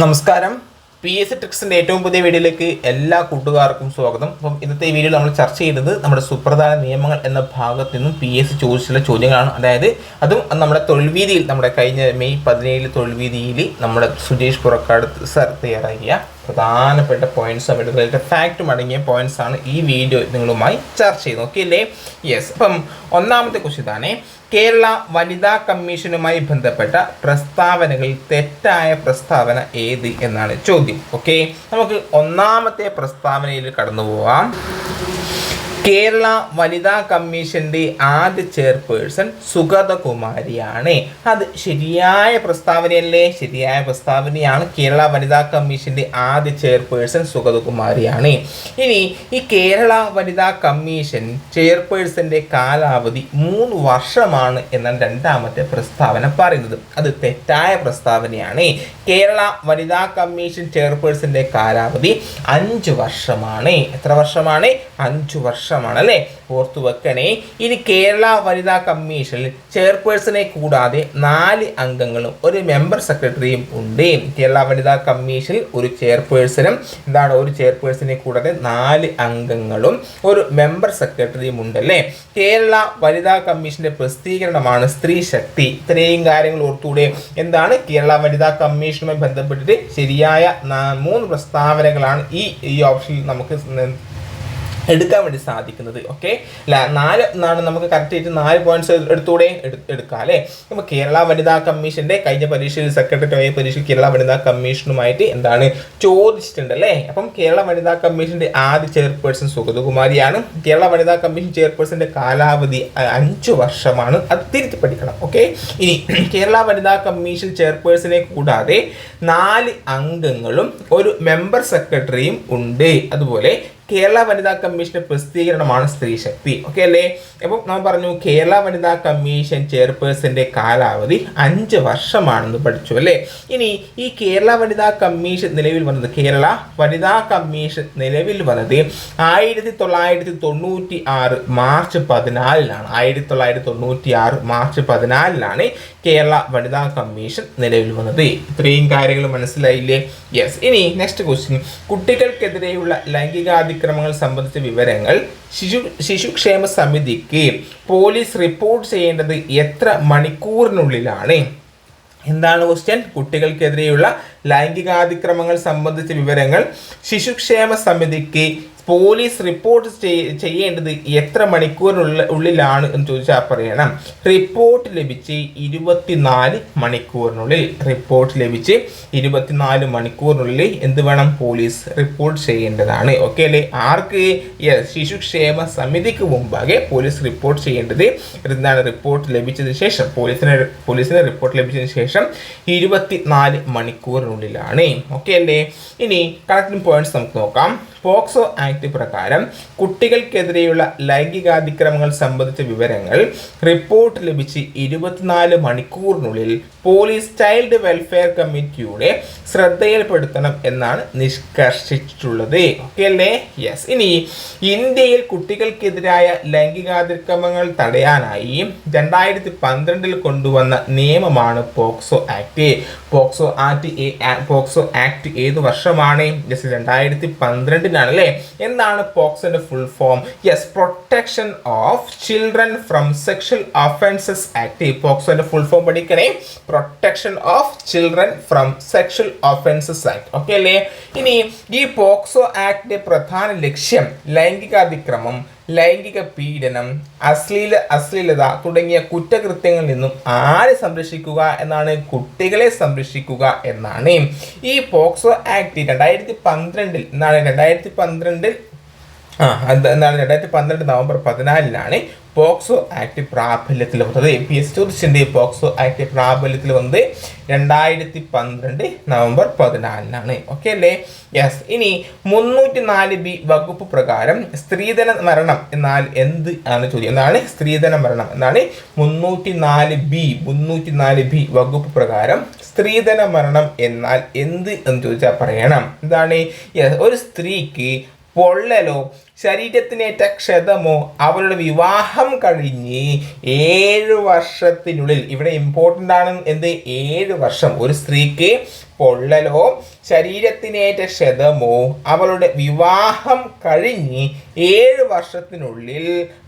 നമസ്കാരം. P S C ട്രിക്സിൻ്റെ ഏറ്റവും പുതിയ വീഡിയോയിലേക്ക് എല്ലാ കൂട്ടുകാർക്കും സ്വാഗതം. അപ്പം ഇന്നത്തെ വീഡിയോയിൽ നമ്മൾ ചർച്ച ചെയ്യുന്നത് നമ്മുടെ സുപ്രധാന നിയമങ്ങൾ എന്ന ഭാഗത്തു നിന്നും പി എസ് സി ചോദിച്ചിട്ടുള്ള ചോദ്യങ്ങളാണ്. അതായത് അതും നമ്മുടെ തൊഴിൽ വീതിയിൽ നമ്മുടെ കഴിഞ്ഞ മെയ് 17 തൊഴിൽ വീതിയിൽ നമ്മുടെ സുജേഷ് പുറക്കാട് സർ തയ്യാറാക്കിയ പ്രധാനപ്പെട്ട പോയിന്റ്സും എടുത്ത ഫാക്റ്റും അടങ്ങിയ പോയിന്റ്സ് ആണ് ഈ വീഡിയോ നിങ്ങളുമായി ചർച്ച ചെയ്യുന്നത്. ഓക്കെ അല്ലേ? യെസ്. അപ്പം ഒന്നാമത്തെ ക്വസ്റ്റ്യൻ ആണ്, കേരള വനിതാ കമ്മീഷനുമായി ബന്ധപ്പെട്ട പ്രസ്താവനകളിൽ തെറ്റായ പ്രസ്താവന ഏത് എന്നാണ് ചോദ്യം. ഓക്കെ, നമുക്ക് ഒന്നാമത്തെ പ്രസ്താവനയിൽ കടന്നു പോവാം. കേരള വനിതാ കമ്മീഷന്റെ ആദ്യ ചെയർപേഴ്സൺ സുഗതകുമാരിയാണ്. അത് ശരിയായ പ്രസ്താവനയല്ലേ? ശരിയായ പ്രസ്താവനയാണ്. കേരള വനിതാ കമ്മീഷന്റെ ആദ്യ ചെയർപേഴ്സൺ സുഗതകുമാരിയാണ്. ഇനി ഈ കേരള വനിതാ കമ്മീഷൻ ചെയർപേഴ്സന്റെ കാലാവധി 3 വർഷമാണ് എന്നാണ് രണ്ടാമത്തെ പ്രസ്താവന പറയുന്നത്. അത് തെറ്റായ പ്രസ്താവനയാണ്. കേരള വനിതാ കമ്മീഷൻ ചെയർപേഴ്സന്റെ കാലാവധി 5 വർഷമാണ്. എത്ര വർഷമാണ്? 5 വർഷം ല്ലേ? ഓർത്തു വെക്കണേ. ഇനി കേരള വനിതാ കമ്മീഷനിൽ ചെയർപേഴ്സണെ കൂടാതെ 4 അംഗങ്ങളും ഒരു മെമ്പർ സെക്രട്ടറിയും ഉണ്ട്. കേരള വനിതാ കമ്മീഷനിൽ ഒരു ചെയർപേഴ്സണും ഒരു ചെയർപേഴ്സണെ കൂടാതെ 4 അംഗങ്ങളും ഒരു മെമ്പർ സെക്രട്ടറിയും ഉണ്ടല്ലേ. കേരള വനിതാ കമ്മീഷന്റെ പ്രസിദ്ധീകരണമാണ് സ്ത്രീ ശക്തി. ഇത്രയും കാര്യങ്ങൾ ഓർത്തൂടെ. കേരള വനിതാ കമ്മീഷനുമായി ബന്ധപ്പെട്ടിട്ട് ശരിയായ 3 പ്രസ്താവനകളാണ് ഈ ഓപ്ഷനിൽ നമുക്ക് എടുക്കാൻ വേണ്ടി സാധിക്കുന്നത്. ഓക്കെ, 4 എന്നാണ് നമുക്ക് കറക്റ്റായിട്ട് 4 പോയിന്റ്സ് എടുത്തൂടെ എടുക്കാം അല്ലേ. അപ്പോൾ കേരള വനിതാ കമ്മീഷന്റെ കഴിഞ്ഞ പരീക്ഷയിൽ സെക്രട്ടറി പരീക്ഷയിൽ കേരള വനിതാ കമ്മീഷനുമായിട്ട് ചോദിച്ചിട്ടുണ്ട് അല്ലേ. അപ്പം കേരള വനിതാ കമ്മീഷന്റെ ആദ്യ ചെയർപേഴ്സൺ സുഗതകുമാരിയാണ്. കേരള വനിതാ കമ്മീഷൻ ചെയർപേഴ്സന്റെ കാലാവധി 5 വർഷമാണ്. അത് തിരിച്ച് പഠിക്കണം. ഓക്കെ, ഇനി കേരള വനിതാ കമ്മീഷൻ ചെയർപേഴ്സനെ കൂടാതെ 4 അംഗങ്ങളും ഒരു മെമ്പർ സെക്രട്ടറിയും ഉണ്ട്. അതുപോലെ കേരള വനിതാ കമ്മീഷന്റെ പ്രസിദ്ധീകരണമാണ് സ്ത്രീ ശക്തി. ഓക്കെ അല്ലേ. അപ്പം നമ്മൾ പറഞ്ഞു കേരള വനിതാ കമ്മീഷൻ ചെയർപേഴ്സന്റെ കാലാവധി 5 വർഷമാണെന്ന് പഠിച്ചു അല്ലേ. ഇനി ഈ കേരള വനിതാ കമ്മീഷൻ നിലവിൽ വന്നത് 1996 മാർച്ച് 14-ലാണ്. 1996 മാർച്ച് 14-ലാണ് കേരള വനിതാ കമ്മീഷൻ നിലവിൽ വന്നത്. ഇത്രയും കാര്യങ്ങൾ മനസ്സിലായില്ലേ? യെസ്. ഇനി നെക്സ്റ്റ് ക്വസ്റ്റ്യൻ, കുട്ടികൾക്കെതിരെയുള്ള ലൈംഗികാതിക്രമങ്ങൾ സംബന്ധിച്ച വിവരങ്ങൾ ശിശുക്ഷേമ സമിതിക്ക് പോലീസ് റിപ്പോർട്ട് ചെയ്യേണ്ടത് എത്ര മണിക്കൂറിനുള്ളിലാണ്? എന്താണ് ക്വസ്റ്റ്യൻ? കുട്ടികൾക്കെതിരെയുള്ള ലൈംഗികാതിക്രമങ്ങൾ സംബന്ധിച്ച വിവരങ്ങൾ ശിശുക്ഷേമ സമിതിക്ക് പോലീസ് റിപ്പോർട്ട് ചെയ്യേണ്ടത് എത്ര മണിക്കൂറിനുള്ളിലാണ് എന്ന് ചോദിച്ചാൽ പറയണം റിപ്പോർട്ട് ലഭിച്ച് 24 മണിക്കൂറിനുള്ളിൽ. റിപ്പോർട്ട് ലഭിച്ച് 24 മണിക്കൂറിനുള്ളിൽ എന്ത് വേണം? പോലീസ് റിപ്പോർട്ട് ചെയ്യേണ്ടതാണ്. ഓക്കെ അല്ലേ. ആർക്ക്? ശിശുക്ഷേമ സമിതിക്ക് മുമ്പാകെ പോലീസ് റിപ്പോർട്ട് ചെയ്യേണ്ടത് റിപ്പോർട്ട് ലഭിച്ചതിന് ശേഷം പോലീസിന് റിപ്പോർട്ട് ലഭിച്ചതിന് ശേഷം 24 മണിക്കൂറിനുള്ളിലാണ്. ഓക്കെ അല്ലേ. ഇനി കണക്റ്റിംഗ് പോയിന്റ്സ് നമുക്ക് നോക്കാം. പോക്സോ ആക്ട് പ്രകാരം കുട്ടികൾക്കെതിരെയുള്ള ലൈംഗികാതിക്രമങ്ങൾ സംബന്ധിച്ച വിവരങ്ങൾ റിപ്പോർട്ട് ലഭിച്ച് 24 മണിക്കൂറിനുള്ളിൽ പോലീസ് ചൈൽഡ് വെൽഫെയർ കമ്മിറ്റിയുടെ ശ്രദ്ധയിൽപ്പെടുത്തണം എന്നാണ് നിഷ്കർഷിച്ചിട്ടുള്ളത്. ഓക്കെ അല്ലേ. യെസ്. ഇനി ഇന്ത്യയിൽ കുട്ടികൾക്കെതിരായ ലൈംഗികാതിക്രമങ്ങൾ തടയാനായി 2012 കൊണ്ടുവന്ന നിയമമാണ് പോക്സോ ആക്ട്. പോക്സോ ആക്ട് ഏത് വർഷമാണ്? 2012 ല്ലേ. എന്താണ് പോക്സോന്റെ full form? Yes, protection of children from sexual offences act. പോക്സോന്റെ ഫുൾ ഫോം പഠിക്കണേ. Protection of children from sexual offences act. Okay അല്ലേ. ഇനി ഈ പോക്സോ ആക്ടിന്റെ പ്രധാന ലക്ഷ്യം ലൈംഗികാതിക്രമം, ലൈംഗിക പീഡനം, അശ്ലീലത തുടങ്ങിയ കുറ്റകൃത്യങ്ങളിൽ നിന്നും ആരെ സംരക്ഷിക്കുക എന്നാണ്? കുട്ടികളെ സംരക്ഷിക്കുക എന്നാണ്. ഈ പോക്സോ ആക്ട് 2012 നവംബർ 14-ലാണ് പോക്സോ ആക്ട് പ്രാബല്യത്തിൽ വന്നത്. PS ചോദിച്ചിട്ടുണ്ട് പോക്സോ ആക്ട് പ്രാബല്യത്തിൽ വന്നത് 2012 നവംബർ 14-ലാണ്. ഓക്കെ അല്ലേ. യെസ്. ഇനി 304B വകുപ്പ് പ്രകാരം സ്ത്രീധന മരണം എന്നാൽ എന്ത് ആണ് ചോദ്യം? എന്താണ് സ്ത്രീധന മരണം? എന്താണ് 304B വകുപ്പ് പ്രകാരം സ്ത്രീധന മരണം എന്നാൽ എന്ത് എന്ന് ചോദിച്ചാൽ പറയണം. എന്താണ്? ഒരു സ്ത്രീക്ക് പൊള്ളലോ ശരീരത്തിനേറ്റ ക്ഷതമോ അവരുടെ വിവാഹം കഴിഞ്ഞ് 7 വർഷത്തിനുള്ളിൽ, ഇവിടെ ഇമ്പോർട്ടൻ്റ് ആണ് എന്ത്, 7 വർഷം, ഒരു സ്ത്രീക്ക് പൊള്ളലോ ശരീരത്തിനേറ്റ ക്ഷതമോ അവളുടെ വിവാഹം കഴിഞ്ഞ് 7 വർഷത്തിനുള്ളിൽ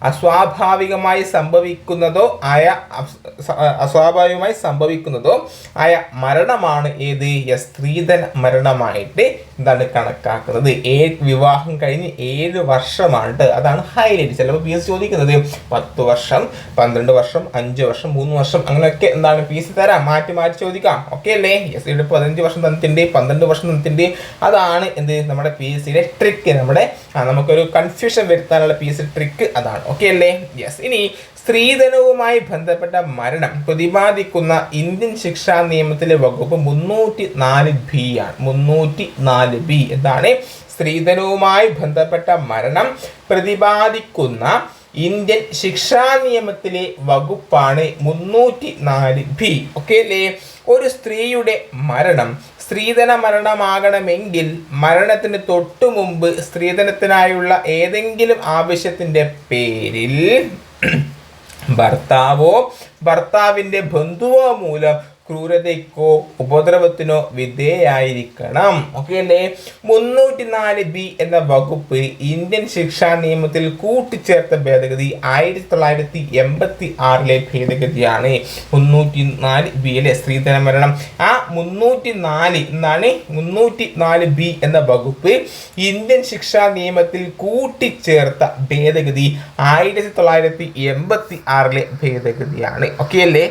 അസ്വാഭാവികമായി സംഭവിക്കുന്നതോ ആയ മരണമാണ് ഏത്, സ്ത്രീധന മരണമായിട്ട് എന്താണ് കണക്കാക്കുന്നത്. വിവാഹം കഴിഞ്ഞ് 7 വർഷമാണ്. അതാണ് ഹൈലൈറ്റ്. ചിലപ്പോൾ PSC ചോദിക്കുന്നത് 10 വർഷം, 12 വർഷം, 5 വർഷം, 3 വർഷം, അങ്ങനെയൊക്കെ എന്താണ് PSC തരാം, മാറ്റി ചോദിക്കാം. ഓക്കെ അല്ലേ? ഇവിടെ 15 വർഷം തന്നിട്ടുണ്ട്, 12 വർഷം തന്നിട്ടുണ്ട്. അതാണ് എന്ത്, നമ്മുടെ PSCയുടെ ട്രിക്ക്. നമുക്കൊരു കൺഫ്യൂഷൻ വരുത്താനുള്ള PSC ട്രിക്ക് അതാണ്. ഓക്കെ അല്ലേ? യെസ്. ഇനി സ്ത്രീധനവുമായി ബന്ധപ്പെട്ട മരണം പ്രതിപാദിക്കുന്ന ഇന്ത്യൻ ശിക്ഷാ നിയമത്തിലെ വകുപ്പ് 304B ആണ്. 304B എന്താണ്? സ്ത്രീധനവുമായി ബന്ധപ്പെട്ട മരണം പ്രതിപാദിക്കുന്ന ഇന്ത്യൻ ശിക്ഷാ നിയമത്തിലെ വകുപ്പാണ് 304B. ഓക്കെ അല്ലേ? ഒരു സ്ത്രീയുടെ മരണം സ്ത്രീധന മരണമാകണമെങ്കിൽ മരണത്തിന് തൊട്ടു മുമ്പ് സ്ത്രീധനത്തിനായുള്ള ഏതെങ്കിലും ആവശ്യത്തിൻ്റെ പേരിൽ ഭർത്താവോ ഭർത്താവിൻ്റെ ബന്ധുവോ മൂലം ക്രൂരതയ്ക്കോ ഉപദ്രവത്തിനോ വിധേയായിരിക്കണം. ഓക്കെ അല്ലേ? 304B എന്ന വകുപ്പ് ഇന്ത്യൻ ശിക്ഷാ നിയമത്തിൽ കൂട്ടിച്ചേർത്ത ഭേദഗതി 1986 ഭേദഗതിയാണ്. 304B അല്ലെ, സ്ത്രീധന മരണം. ആ 304B എന്ന വകുപ്പ് ഇന്ത്യൻ ശിക്ഷാ നിയമത്തിൽ കൂട്ടിച്ചേർത്ത ഭേദഗതി 1986 ഭേദഗതിയാണ്. ഓക്കെ അല്ലേ?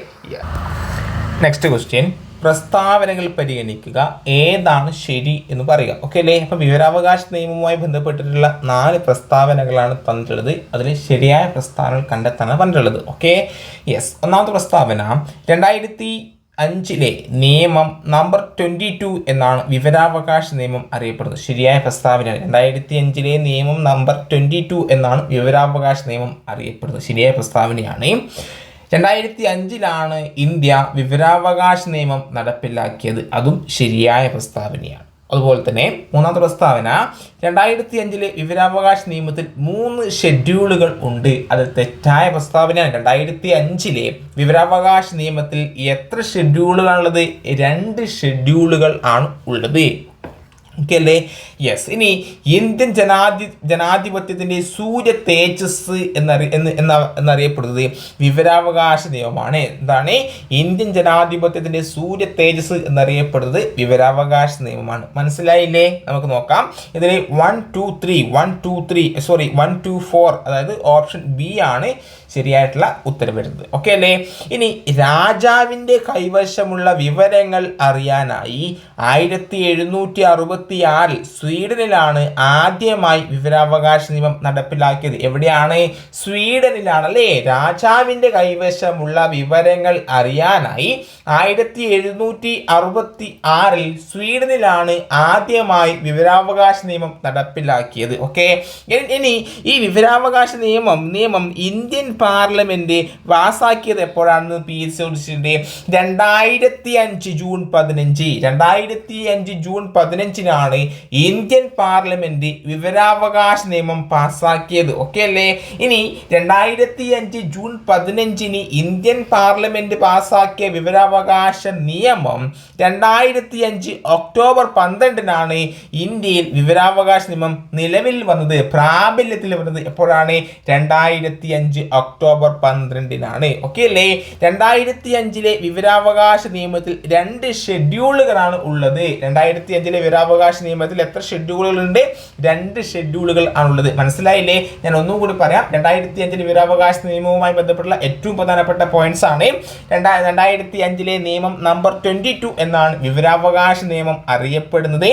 നെക്സ്റ്റ് ക്വസ്റ്റ്യൻ, പ്രസ്താവനകൾ പരിഗണിക്കുക, ഏതാണ് ശരി എന്ന് പറയുക. ഓക്കെ അല്ലേ? അപ്പം വിവരാവകാശ നിയമവുമായി ബന്ധപ്പെട്ടിട്ടുള്ള 4 പ്രസ്താവനകളാണ് തന്നിട്ടുള്ളത്. അതിൽ ശരിയായ പ്രസ്താവനകൾ കണ്ടെത്താനാണ് പറഞ്ഞിട്ടുള്ളത്. Okay, yes. ഒന്നാമത്തെ പ്രസ്താവന, 2005 നിയമം നമ്പർ 22 എന്നാണ് വിവരാവകാശ നിയമം അറിയപ്പെടുന്നത്. ശരിയായ പ്രസ്താവനയാണ്. 2005 നിയമം നമ്പർ 22 എന്നാണ് വിവരാവകാശ നിയമം അറിയപ്പെടുന്നത്. ശരിയായ പ്രസ്താവനയാണ്. 2005 ഇന്ത്യ വിവരാവകാശ നിയമം നടപ്പിലാക്കിയത്. അതും ശരിയായ പ്രസ്താവനയാണ്. അതുപോലെ തന്നെ മൂന്നാമത്തെ പ്രസ്താവന, 2005 വിവരാവകാശ നിയമത്തിൽ 3 ഷെഡ്യൂളുകൾ ഉണ്ട്. അത് തെറ്റായ പ്രസ്താവനയാണ്. 2005 വിവരാവകാശ നിയമത്തിൽ എത്ര ഷെഡ്യൂളുകളാണുള്ളത്? 2 ഷെഡ്യൂളുകൾ ആണ് ഉള്ളത്. ഓക്കെ അല്ലേ? യെസ്. ഇനി ഇന്ത്യൻ ജനാധിപത്യത്തിൻ്റെ സൂര്യ തേജസ് എന്നറിയപ്പെടുന്നത് വിവരാവകാശ നിയമമാണ്. എന്താണ്? ഇന്ത്യൻ ജനാധിപത്യത്തിൻ്റെ സൂര്യ തേജസ് എന്നറിയപ്പെടുന്നത് വിവരാവകാശ നിയമമാണ്. മനസ്സിലായില്ലേ? നമുക്ക് നോക്കാം. ഇതിൽ 1, 2, 4 അതായത് ഓപ്ഷൻ ബി ആണ് ശരിയായിട്ടുള്ള ഉത്തരം വരുന്നത്. ഓക്കെ അല്ലേ? ഇനി രാജാവിൻ്റെ കൈവശമുള്ള വിവരങ്ങൾ അറിയാനായി 1766 സ്വീഡനിലാണ് ആദ്യമായി വിവരാവകാശ നിയമം നടപ്പിലാക്കിയത്. എവിടെയാണ്? സ്വീഡനിലാണ് അല്ലേ? രാജാവിൻ്റെ കൈവശമുള്ള വിവരങ്ങൾ അറിയാനായി 1766 സ്വീഡനിലാണ് ആദ്യമായി വിവരാവകാശ നിയമം നടപ്പിലാക്കിയത്. ഓക്കെ, ഇനി ഈ വിവരാവകാശ നിയമം ഇന്ത്യൻ പാർലമെന്റ് പാസാക്കിയത് എപ്പോഴാണെന്ന് PSC ചോദിച്ചിട്ടുണ്ട്. 2005 ജൂൺ 15. 2005 ജൂൺ 15 ഇന്ത്യൻ പാർലമെന്റ് വിവരാവകാശ നിയമം പാസാക്കിയത്. ഓക്കെ അല്ലേ? ഇനി 2005 ജൂൺ 15 ഇന്ത്യൻ പാർലമെന്റ് പാസാക്കിയ വിവരാവകാശ നിയമം 2005 ഒക്ടോബർ 12 ഇന്ത്യയിൽ വിവരാവകാശ നിയമം നിലവിൽ വന്നത്, പ്രാബല്യത്തിൽ വന്നത് എപ്പോഴാണ്? 2005 ഒക്ടോബർ 12. ഓക്കെ അല്ലേ? 2005 വിവരാവകാശ നിയമത്തിൽ 2 ഷെഡ്യൂളുകളാണ് ഉള്ളത്. 2005 വിവരാവകാശ നിയമത്തിൽ എത്ര ഷെഡ്യൂളുകളുണ്ട്? 2 ഷെഡ്യൂളുകൾ ആണുള്ളത്. മനസ്സിലായില്ലേ? ഞാൻ ഒന്നും കൂടി പറയാം. 2005 വിവരാവകാശ നിയമവുമായി ബന്ധപ്പെട്ടുള്ള ഏറ്റവും പ്രധാനപ്പെട്ട പോയിന്റ്സ് ആണ്. 2005 നിയമം നമ്പർ 22 എന്നാണ് വിവരാവകാശ നിയമം അറിയപ്പെടുന്നത്.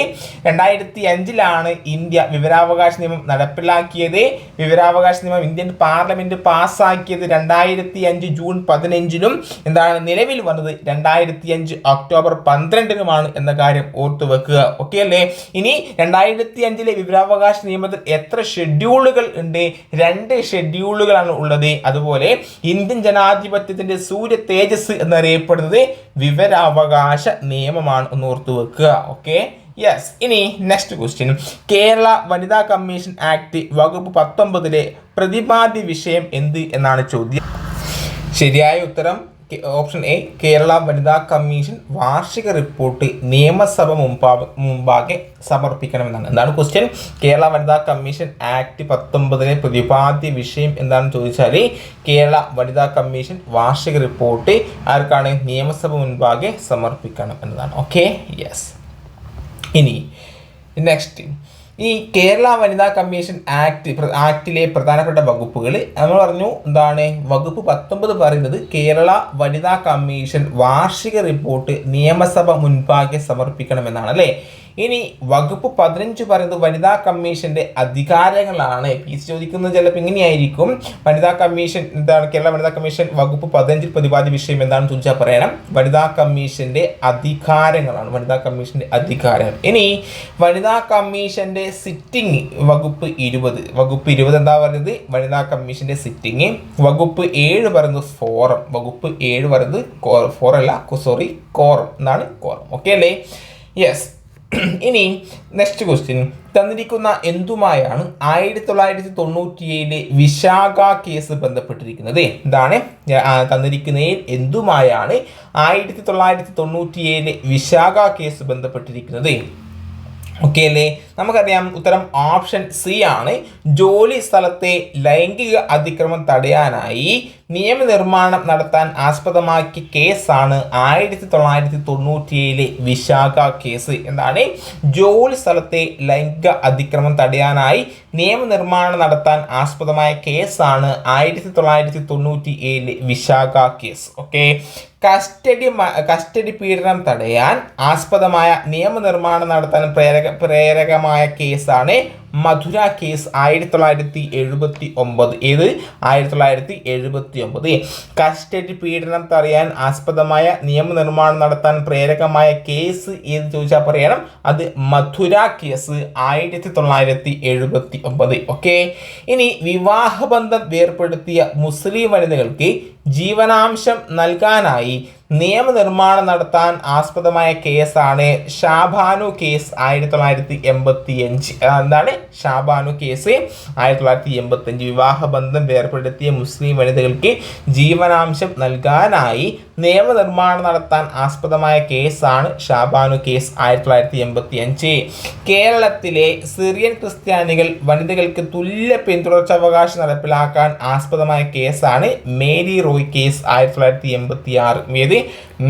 2005 ഇന്ത്യ വിവരാവകാശ നിയമം നടപ്പിലാക്കിയത്. വിവരാവകാശ നിയമം ഇന്ത്യൻ പാർലമെന്റ് പാസ്സാക്കിയത് 2005 ജൂൺ 15 എന്താണ് നിലവിൽ വന്നത് 2005 ഒക്ടോബർ 12 എന്ന കാര്യം ഓർത്തു വെക്കുക. ഓക്കെ അല്ലേ? ഇനി 2005 വിവരാവകാശ നിയമത്തിൽ എത്ര ഷെഡ്യൂളുകൾ ഉണ്ട്? 2 ഷെഡ്യൂളുകളാണ് ഉള്ളത്. അതുപോലെ ഇന്ത്യൻ ജനാധിപത്യത്തിന്റെ സൂര്യ തേജസ് എന്നറിയപ്പെടുന്നത് വിവരാവകാശ നിയമമാണ്. ഒന്ന് ഓർത്തു വെക്കുക. ഓക്കെ. യെസ്. ഇനി നെക്സ്റ്റ് ക്വസ്റ്റ്യൻ, കേരള വനിതാ കമ്മീഷൻ ആക്ട് വകുപ്പ് 19 പ്രതിപാദ്യ വിഷയം എന്ത് എന്നാണ് ചോദ്യം. ശരിയായ ഉത്തരം ഓപ്ഷൻ എ, കേരള വനിതാ കമ്മീഷൻ വാർഷിക റിപ്പോർട്ട് നിയമസഭ മുമ്പാകെ സമർപ്പിക്കണമെന്നാണ്. എന്താണ് ക്വസ്റ്റ്യൻ? കേരള വനിതാ കമ്മീഷൻ ആക്ട് 19 പ്രതിപാദ്യ വിഷയം എന്താണെന്ന് ചോദിച്ചാൽ കേരള വനിതാ കമ്മീഷൻ വാർഷിക റിപ്പോർട്ട് ആർക്കാണ്? നിയമസഭ മുൻപാകെ സമർപ്പിക്കണം എന്നതാണ്. Okay, yes. ഇനി നെക്സ്റ്റ്, ഈ കേരള വനിതാ കമ്മീഷൻ ആക്ടിലെ പ്രധാനപ്പെട്ട വകുപ്പുകൾ നമ്മൾ പറഞ്ഞു. എന്താണ് വകുപ്പ് 19 പറയുന്നത്? കേരള വനിതാ കമ്മീഷൻ വാർഷിക റിപ്പോർട്ട് നിയമസഭ മുൻപാകെ സമർപ്പിക്കണമെന്നാണ് അല്ലേ. ഇനി വകുപ്പ് 15 പറയുന്നത് വനിതാ കമ്മീഷന്റെ അധികാരങ്ങളാണ്. പീസ് ചോദിക്കുന്നത് ചിലപ്പോൾ ഇങ്ങനെയായിരിക്കും. വനിതാ കമ്മീഷൻ എന്താണ്? കേരള വനിതാ കമ്മീഷൻ വകുപ്പ് 15 പ്രതിപാദ്യ വിഷയം എന്താണെന്ന് ചോദിച്ചാൽ പറയണം വനിതാ കമ്മീഷന്റെ അധികാരങ്ങളാണ്. വനിതാ കമ്മീഷന്റെ അധികാരങ്ങൾ. ഇനി വനിതാ കമ്മീഷന്റെ സിറ്റിംഗ് വകുപ്പ് 20 എന്താ പറയുന്നത്? വനിതാ കമ്മീഷന്റെ സിറ്റിംഗ്. വകുപ്പ് 7 പറയുന്നത് ഫോറം. വകുപ്പ് 7 പറയുന്നത് കോറം എന്നാണ്. കോറം. ഓക്കെ അല്ലേ? യെസ്. ഇനി നെക്സ്റ്റ് ക്വസ്റ്റ്യൻ, തന്നിരിക്കുന്ന എന്തുമായാണ് 1997 വിശാഖ കേസ് ബന്ധപ്പെട്ടിരിക്കുന്നത്? എന്താണ് തന്നിരിക്കുന്നതിൽ എന്തുമായാണ് 1997 വിശാഖ കേസ് ബന്ധപ്പെട്ടിരിക്കുന്നത്? ഓക്കെ അല്ലേ? നമുക്കറിയാം ഉത്തരം ഓപ്ഷൻ സി ആണ്. ജോലി സ്ഥലത്തെ ലൈംഗിക അതിക്രമം തടയാനായി നിയമനിർമ്മാണം നടത്താൻ ആസ്പദമാക്കിയ കേസാണ് 1997 വിശാഖ കേസ്. എന്താണ്? ജോലി സ്ഥലത്തെ ലൈംഗിക അതിക്രമം തടയാനായി നിയമനിർമ്മാണം നടത്താൻ ആസ്പദമായ കേസാണ് 1997 വിശാഖ കേസ്. ഓക്കെ. കസ്റ്റഡി പീഡനം തടയാൻ ആസ്പദമായ നിയമനിർമ്മാണം നടത്താൻ പ്രേരകമായ കേസാണ് മധുര കേസ് 1979. ഏത്? 1979. കസ്റ്റഡി പീഡനം തടയാൻ ആസ്പദമായ നിയമനിർമ്മാണം നടത്താൻ പ്രേരകമായ കേസ് ഏത് ചോദിച്ചാൽ പറയണം അത് മധുര കേസ് 1979. ഓക്കെ. ഇനി വിവാഹബന്ധം വേർപ്പെടുത്തിയ മുസ്ലിം വനിതകൾക്ക് ജീവനാംശം നൽകാനായി നിയമനിർമ്മാണം നടത്താൻ ആസ്പദമായ കേസാണ് ഷാബാനു കേസ് 1985. എന്താണ് ഷാബാനു കേസ്? 1985. വിവാഹബന്ധം വേർപ്പെടുത്തിയ മുസ്ലിം വനിതകൾക്ക് ജീവനാംശം നൽകാനായി നിയമനിർമ്മാണം നടത്താൻ ആസ്പദമായ കേസാണ് ഷാബാനു കേസ് 1985. കേരളത്തിലെ സിറിയൻ ക്രിസ്ത്യാനികൾ വനിതകൾക്ക് തുല്യ പിന്തുടർച്ചാവകാശം നടപ്പിലാക്കാൻ ആസ്പദമായ കേസാണ് മേരി റോയ് കേസ് 1986. ഏത്?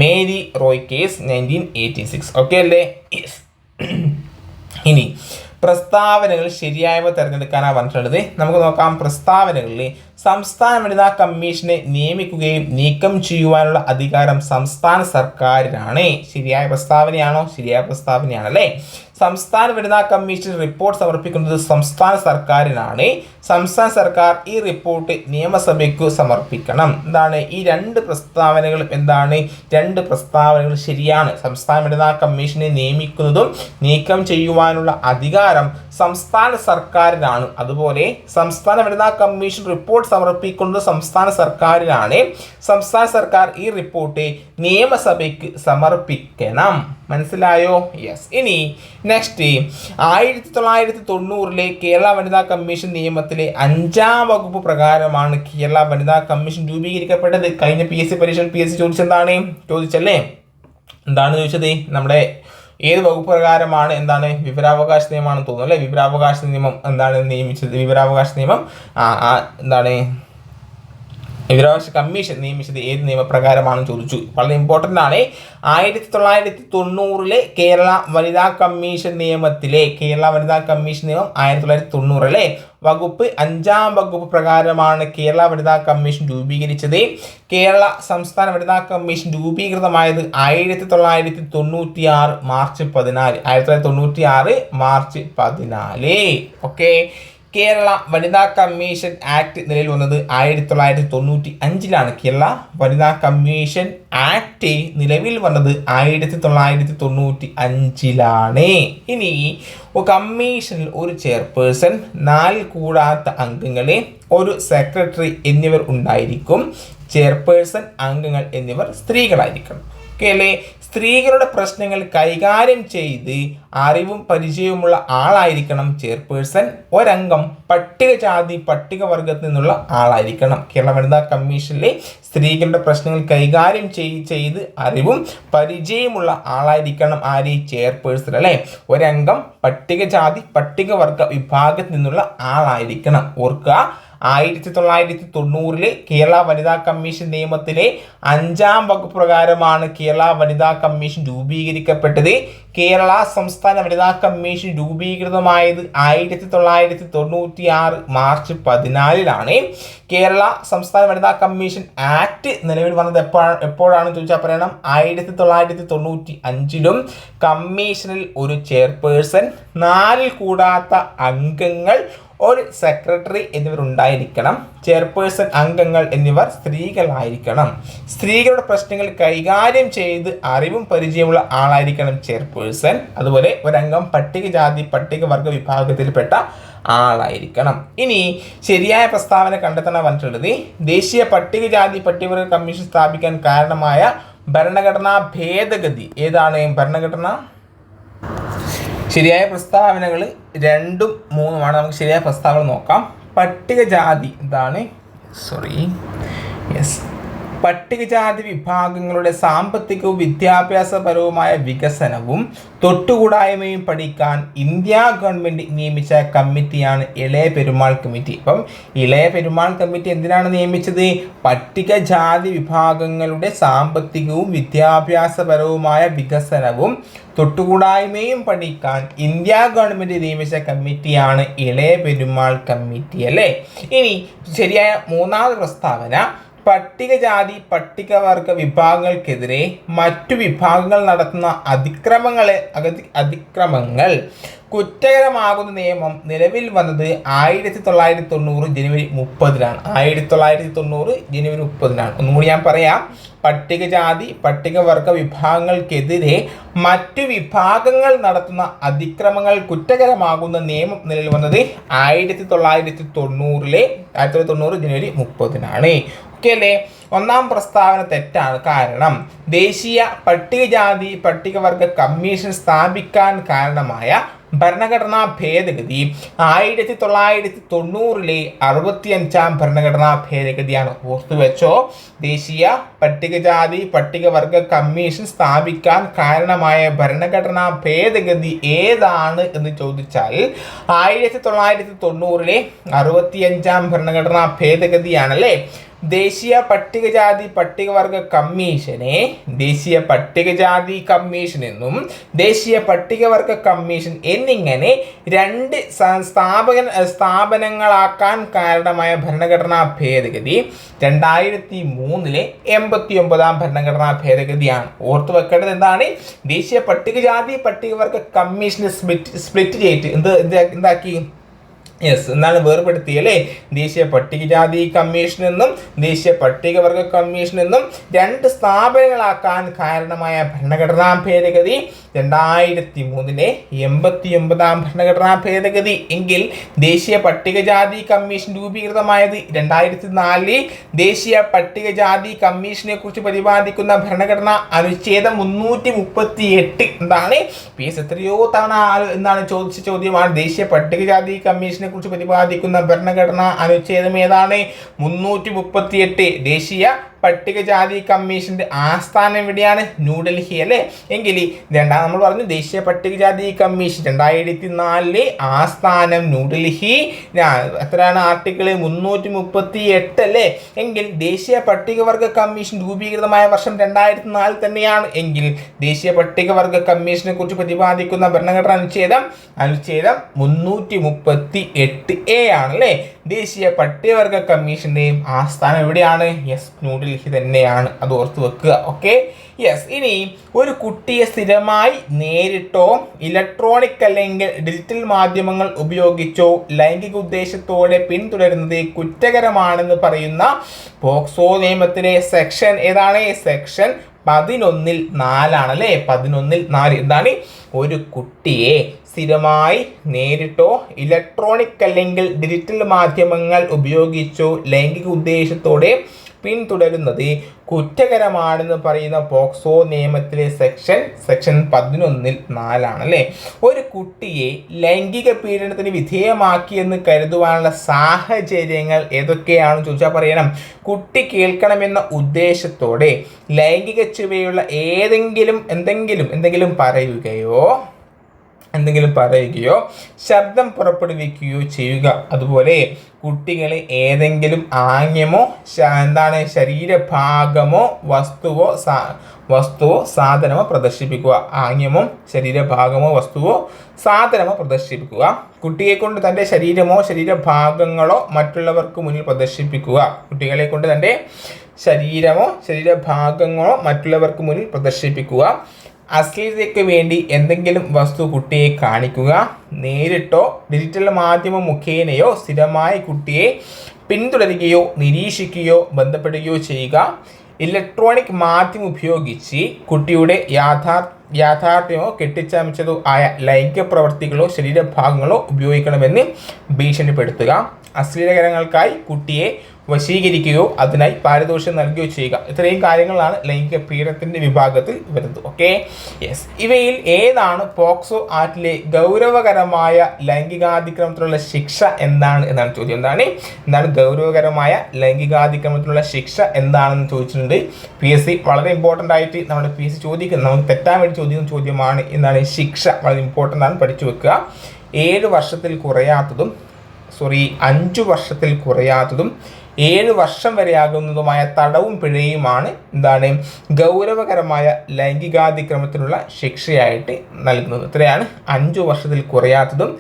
Mary Roy case 1986. ഓക്കെ അല്ലേ? ഇനി പ്രസ്താവനകൾ ശരിയായവ തിരഞ്ഞെടുക്കാനാണ് പറഞ്ഞിട്ടുള്ളത്. നമുക്ക് നോക്കാം. പ്രസ്താവനകളിൽ സംസ്ഥാന വനിതാ കമ്മീഷനെ നിയമിക്കുകയും നീക്കം ചെയ്യുവാനുള്ള അധികാരം സംസ്ഥാന സർക്കാരിനാണ്. ശരിയായ പ്രസ്താവനയാണോ? ശരിയായ പ്രസ്താവനയാണല്ലേ. സംസ്ഥാന വനിതാ കമ്മീഷൻ റിപ്പോർട്ട് സമർപ്പിക്കുന്നത് സംസ്ഥാന സർക്കാരിനാണ്. സംസ്ഥാന സർക്കാർ ഈ റിപ്പോർട്ട് നിയമസഭയ്ക്ക് സമർപ്പിക്കണം. എന്താണ് ഈ രണ്ട് പ്രസ്താവനകളും? എന്താണ്? രണ്ട് പ്രസ്താവനകൾ ശരിയാണ്. സംസ്ഥാന വനിതാ കമ്മീഷനെ നിയമിക്കുന്നതും നീക്കം ചെയ്യുവാനുള്ള അധികാരം സംസ്ഥാന സർക്കാരിനാണ്. അതുപോലെ സംസ്ഥാന വനിതാ കമ്മീഷൻ റിപ്പോർട്ട് സമർപ്പിക്കുന്നത് സംസ്ഥാന സർക്കാരിനാണ്. സംസ്ഥാന സർക്കാർ ഈ റിപ്പോർട്ട് നിയമസഭയ്ക്ക് സമർപ്പിക്കണം. മനസ്സിലായോ? യെസ്. ഇനി നെക്സ്റ്റ്, 1990 കേരള വനിതാ കമ്മീഷൻ നിയമത്തിലെ 5-ാം വകുപ്പ് പ്രകാരമാണ് കേരള വനിതാ കമ്മീഷൻ രൂപീകരിക്കപ്പെട്ടത്. കഴിഞ്ഞ PSC പരീക്ഷ ചോദിച്ചല്ലേ? എന്താണ് ചോദിച്ചത്? നമ്മുടെ ഏത് വകുപ്പ് പ്രകാരമാണ്? എന്താണ്? വിവരാവകാശ നിയമമാണെന്ന് തോന്നുന്നു അല്ലേ? വിവരാവകാശ നിയമം എന്താണ് നിയമിച്ചത്? വിവരാവകാശ നിയമം എന്താണ്? വിവരാവകാശ കമ്മീഷൻ നിയമിച്ചത് ഏത് നിയമപ്രകാരമാണെന്ന് ചോദിച്ചു. വളരെ ഇമ്പോർട്ടൻ്റ് ആണ്. 1990 കേരള വനിതാ കമ്മീഷൻ നിയമത്തിലെ കേരള വനിതാ കമ്മീഷൻ നിയമം 1990 വകുപ്പ് 5-ാം വകുപ്പ് പ്രകാരമാണ് കേരള വനിതാ കമ്മീഷൻ രൂപീകരിച്ചത്. കേരള സംസ്ഥാന വനിതാ കമ്മീഷൻ രൂപീകൃതമായത് 1996 മാർച്ച് 14. 1996 മാർച്ച് 14. ഓക്കെ. കേരള വനിതാ കമ്മീഷൻ ആക്ട് നിലവിൽ വന്നത് 1995. കേരള വനിതാ കമ്മീഷൻ ആക്ട് നിലവിൽ വന്നത് 1995. ഇനി കമ്മീഷനിൽ ഒരു ചെയർപേഴ്സൺ, 4 കൂടാത്ത അംഗങ്ങളെ, ഒരു സെക്രട്ടറി എന്നിവർ ഉണ്ടായിരിക്കും. ചെയർപേഴ്സൺ, അംഗങ്ങൾ എന്നിവർ സ്ത്രീകളായിരിക്കണം. ഓക്കെ അല്ലേ? സ്ത്രീകളുടെ പ്രശ്നങ്ങൾ കൈകാര്യം ചെയ്ത് അറിവും പരിചയവുമുള്ള ആളായിരിക്കണം ചെയർപേഴ്സൺ. ഒരംഗം പട്ടികജാതി പട്ടികവർഗത്തിൽ നിന്നുള്ള ആളായിരിക്കണം. കേരള വനിതാ കമ്മീഷനിലെ സ്ത്രീകളുടെ പ്രശ്നങ്ങൾ കൈകാര്യം ചെയ്ത് അറിവും പരിചയമുള്ള ആളായിരിക്കണം ആര്? ചെയർപേഴ്സൺ അല്ലേ. ഒരംഗം പട്ടികജാതി പട്ടികവർഗ വിഭാഗത്തിൽ നിന്നുള്ള ആളായിരിക്കണം. ഓർക്കുക, 1990 കേരള വനിതാ കമ്മീഷൻ നിയമത്തിലെ 5-ാം വകുപ്പ് പ്രകാരമാണ് കേരള വനിതാ കമ്മീഷൻ രൂപീകരിക്കപ്പെട്ടത്. കേരള സംസ്ഥാന വനിതാ കമ്മീഷൻ രൂപീകൃതമായത് 1996 മാർച്ച് 14 കേരള സംസ്ഥാന വനിതാ കമ്മീഷൻ ആക്ട് നിലവിൽ വന്നത് എപ്പോഴാണെന്ന് ചോദിച്ചാൽ പറയണം 1995. കമ്മീഷനിൽ ഒരു ചെയർപേഴ്സൺ, 4 കൂടാത്ത അംഗങ്ങൾ, ഒരു സെക്രട്ടറി എന്നിവർ ഉണ്ടായിരിക്കണം. ചെയർപേഴ്സൺ അംഗങ്ങൾ എന്നിവർ സ്ത്രീകളായിരിക്കണം. സ്ത്രീകളുടെ പ്രശ്നങ്ങൾ കൈകാര്യം ചെയ്ത് അറിവും പരിചയമുള്ള ആളായിരിക്കണം ചെയർപേഴ്സൺ. അതുപോലെ ഒരംഗം പട്ടികജാതി പട്ടികവർഗ വിഭാഗത്തിൽപ്പെട്ട ആളായിരിക്കണം. ഇനി ശരിയായ പ്രസ്താവന കണ്ടെത്താൻ പറഞ്ഞിട്ടുള്ളത് ദേശീയ പട്ടികജാതി പട്ടികവർഗ കമ്മീഷൻ സ്ഥാപിക്കാൻ കാരണമായ ഭരണഘടനാ ഭേദഗതി ഏതാണ്? ഭരണഘടന ശരിയായ പ്രസ്താവനകൾ 2ഉം 3ഉമാണ്. നമുക്ക് ശരിയായ പ്രസ്താവന നോക്കാം. പട്ടികജാതി പട്ടികജാതി വിഭാഗങ്ങളുടെ സാമ്പത്തികവും വിദ്യാഭ്യാസപരവുമായ വികസനവും തൊട്ടുകൂടായ്മയും പഠിക്കാൻ ഇന്ത്യ ഗവൺമെൻറ് നിയമിച്ച കമ്മിറ്റിയാണ് ഇളയ പെരുമാൾ കമ്മിറ്റി. അപ്പം ഇളയ പെരുമാൾ കമ്മിറ്റി എന്തിനാണ് നിയമിച്ചത്? പട്ടികജാതി വിഭാഗങ്ങളുടെ സാമ്പത്തികവും വിദ്യാഭ്യാസപരവുമായ വികസനവും തൊട്ടുകൂടായ്മയും പഠിക്കാൻ ഇന്ത്യ ഗവൺമെൻറ് നിയമിച്ച കമ്മിറ്റിയാണ് ഇളയ പെരുമാൾ കമ്മിറ്റി അല്ലേ. ഇനി ശരിയായ 3ാമത് പ്രസ്താവന പട്ടികജാതി പട്ടികവർഗ വിഭാഗങ്ങൾക്കെതിരെ മറ്റു വിഭാഗങ്ങൾ നടത്തുന്ന അതിക്രമങ്ങൾ കുറ്റകരമാകുന്ന നിയമം നിലവിൽ വന്നത് 1990 ജനുവരി 30 1990 ജനുവരി 30 ഒന്നുകൂടി ഞാൻ പറയാം. പട്ടികജാതി പട്ടികവർഗ വിഭാഗങ്ങൾക്കെതിരെ മറ്റു വിഭാഗങ്ങൾ നടത്തുന്ന അതിക്രമങ്ങൾ കുറ്റകരമാകുന്ന നിയമം നിലവിൽ വന്നത് 1990 ജനുവരി 30 ഓക്കെ അല്ലേ. 1ാം പ്രസ്താവന തെറ്റാണ്. കാരണം ദേശീയ പട്ടികജാതി പട്ടികവർഗ കമ്മീഷൻ സ്ഥാപിക്കാൻ കാരണമായ ഭരണഘടനാ ഭേദഗതി 1990 65-ാം ഭരണഘടനാ ഭേദഗതിയാണ്. ഓർത്തുവെച്ചോ, ദേശീയ പട്ടികജാതി പട്ടികവർഗ കമ്മീഷൻ സ്ഥാപിക്കാൻ കാരണമായ ഭരണഘടനാ ഭേദഗതി ഏതാണ് എന്ന് ചോദിച്ചാൽ 1990 65-ാം ഭരണഘടനാ ഭേദഗതിയാണല്ലേ. ദേശീയ പട്ടികജാതി പട്ടികവർഗ കമ്മീഷനെ ദേശീയ പട്ടികജാതി കമ്മീഷൻ എന്നും ദേശീയ പട്ടികവർഗ കമ്മീഷൻ എന്നിങ്ങനെ 2 സ്ഥാപനങ്ങളാക്കാൻ കാരണമായ ഭരണഘടനാ ഭേദഗതി 2003 89-ാം ഭരണഘടനാ ഭേദഗതിയാണ്. ഓർത്തു വെക്കേണ്ടത് എന്താണ്? ദേശീയ പട്ടികജാതി പട്ടികവർഗ കമ്മീഷനെ സ്പ്ലിറ്റ് ചെയ്തിട്ട് എന്താക്കി? എന്താണ് വേർപെടുത്തി അല്ലേ. ദേശീയ പട്ടികജാതി കമ്മീഷൻ എന്നും ദേശീയ പട്ടികവർഗ കമ്മീഷൻ എന്നും 2 സ്ഥാപനങ്ങളാക്കാൻ കാരണമായ ഭരണഘടനാ ഭേദഗതി 2003 89-ാം ഭരണഘടനാ ഭേദഗതി എങ്കിൽ ദേശീയ പട്ടികജാതി കമ്മീഷൻ രൂപീകൃതമായത് 2004 ദേശീയ പട്ടികജാതി കമ്മീഷനെ കുറിച്ച് പ്രതിപാദിക്കുന്ന ഭരണഘടനാ അനുച്ഛേദം 338 എന്താണ്? PS എത്രയോ തവണ എന്താണ് ചോദിച്ച ചോദ്യമാണ്. ദേശീയ പട്ടികജാതി കമ്മീഷനെ കുറിച്ച് പ്രതിപാദിക്കുന്ന ഭരണഘടനാ അനുച്ഛേദം ഏതാണ്? 338. ദേശീയ പട്ടികജാതി കമ്മീഷന്റെ ആസ്ഥാനം എവിടെയാണ്? ന്യൂഡൽഹി അല്ലേ. എങ്കിൽ നമ്മൾ പറഞ്ഞു ദേശീയ പട്ടികജാതി കമ്മീഷൻ 2004 ആസ്ഥാനം ന്യൂഡൽഹി. എത്രയാണ് ആർട്ടിക്കിൾ? 338 അല്ലേ. എങ്കിൽ ദേശീയ പട്ടികവർഗ കമ്മീഷൻ രൂപീകൃതമായ വർഷം 2004 തന്നെയാണ്. എങ്കിൽ ദേശീയ പട്ടികവർഗ കമ്മീഷനെ കുറിച്ച് പ്രതിപാദിക്കുന്ന ഭരണഘടനാ അനുച്ഛേദം 338A ആണല്ലേ. ദേശീയ പട്ടികവർഗ കമ്മീഷന്റെയും ആസ്ഥാനം എവിടെയാണ്? ന്യൂഡൽഹി തന്നെയാണ്. അത് ഓർത്ത് വെക്കുക. ഓക്കെ. ഇനി ഒരു കുട്ടിയെ സ്ഥിരമായി നേരിട്ടോ ഇലക്ട്രോണിക് അല്ലെങ്കിൽ ഡിജിറ്റൽ മാധ്യമങ്ങൾ ഉപയോഗിച്ചോ ലൈംഗിക ഉദ്ദേശത്തോടെ പിന്തുടരുന്നത് കുറ്റകരമാണെന്ന് പറയുന്ന പോക്സോ നിയമത്തിലെ സെക്ഷൻ ഏതാണ്? സെക്ഷൻ 11-4 ആണല്ലേ. 11-4 എന്താണ്? ഒരു കുട്ടിയെ സ്ഥിരമായി നേരിട്ടോ ഇലക്ട്രോണിക് അല്ലെങ്കിൽ ഡിജിറ്റൽ മാധ്യമങ്ങൾ ഉപയോഗിച്ചോ ലൈംഗിക ഉദ്ദേശത്തോടെ പിന്തുടരുന്നത് കുറ്റകരമാണെന്ന് പറയുന്ന പോക്സോ നിയമത്തിലെ സെക്ഷൻ 11(4) അല്ലേ. ഒരു കുട്ടിയെ ലൈംഗിക പീഡനത്തിന് വിധേയമാക്കിയെന്ന് കരുതുവാനുള്ള സാഹചര്യങ്ങൾ ഏതൊക്കെയാണെന്ന് ചോദിച്ചാൽ പറയണം. കുട്ടി കേൾക്കണമെന്ന ഉദ്ദേശത്തോടെ ലൈംഗിക ചുവയുള്ള എന്തെങ്കിലും പറയുകയോ ശബ്ദം പുറപ്പെടുവിക്കുകയോ ചെയ്യുക. അതുപോലെ കുട്ടികളെ ഏതെങ്കിലും ആംഗ്യമോ ശരീരഭാഗമോ വസ്തുവോ സാധനമോ പ്രദർശിപ്പിക്കുക. ആംഗ്യമോ ശരീരഭാഗമോ വസ്തുവോ സാധനമോ പ്രദർശിപ്പിക്കുക. കുട്ടിയെ കൊണ്ട് തൻ്റെ ശരീരമോ ശരീരഭാഗങ്ങളോ മറ്റുള്ളവർക്ക് മുന്നിൽ പ്രദർശിപ്പിക്കുക. കുട്ടികളെ കൊണ്ട് തൻ്റെ ശരീരമോ ശരീരഭാഗങ്ങളോ മറ്റുള്ളവർക്ക് മുന്നിൽ പ്രദർശിപ്പിക്കുക. അശ്ലീലതയ്ക്ക് വേണ്ടി എന്തെങ്കിലും വസ്തു കുട്ടിയെ കാണിക്കുക. നേരിട്ടോ ഡിജിറ്റൽ മാധ്യമം മുഖേനയോ സ്ഥിരമായി കുട്ടിയെ പിന്തുടരുകയോ നിരീക്ഷിക്കുകയോ ബന്ധപ്പെടുകയോ ചെയ്യുക. ഇലക്ട്രോണിക് മാധ്യമം ഉപയോഗിച്ച് കുട്ടിയുടെ യാഥാർത്ഥ്യമോ കെട്ടിച്ചമച്ചതോ ആയ ലൈംഗിക പ്രവർത്തികളോ ശരീരഭാഗങ്ങളോ ഉപയോഗിക്കണമെന്ന് ഭീഷണിപ്പെടുത്തുക. അശ്ലീലകരങ്ങൾക്കായി കുട്ടിയെ വശീകരിക്കുകയോ അതിനായി പാരിതോഷികം നൽകുകയോ ചെയ്യുക. ഇത്രയും കാര്യങ്ങളാണ് ലൈംഗിക പീഡനത്തിൻ്റെ വിഭാഗത്തിൽ വരുന്നത്. Okay, yes. ഇവയിൽ ഏതാണ് പോക്സോ ആക്ടിലെ ഗൗരവകരമായ ലൈംഗികാതിക്രമത്തിനുള്ള ശിക്ഷ എന്നാണ് ചോദ്യം. എന്താണ് ഗൗരവകരമായ ലൈംഗികാതിക്രമത്തിനുള്ള ശിക്ഷ എന്താണെന്ന് ചോദിച്ചിട്ടുണ്ട്. PSC വളരെ ഇമ്പോർട്ടൻ്റ് ആയിട്ട് നമ്മുടെ PSC ചോദിക്കുന്നത്, നമുക്ക് തെറ്റാൻ വേണ്ടി ചോദിക്കുന്ന ചോദ്യമാണ്. എന്താണ് ശിക്ഷ? വളരെ ഇമ്പോർട്ടൻ്റ് ആണ്, പഠിച്ചു വെക്കുക. 7 വർഷത്തിൽ കുറയാത്തതും 5 വർഷത്തിൽ കുറയാത്തതും 7 വർഷം വരെയാകുന്നതുമായ തടവും പിഴയുമാണ് ഗൗരവകരമായ ലൈംഗികാതിക്രമത്തിനുള്ള ശിക്ഷയായിട്ട് നൽകുന്നത്. ഇത്രയാണ് 5 വർഷത്തിൽ കുറയാത്തതും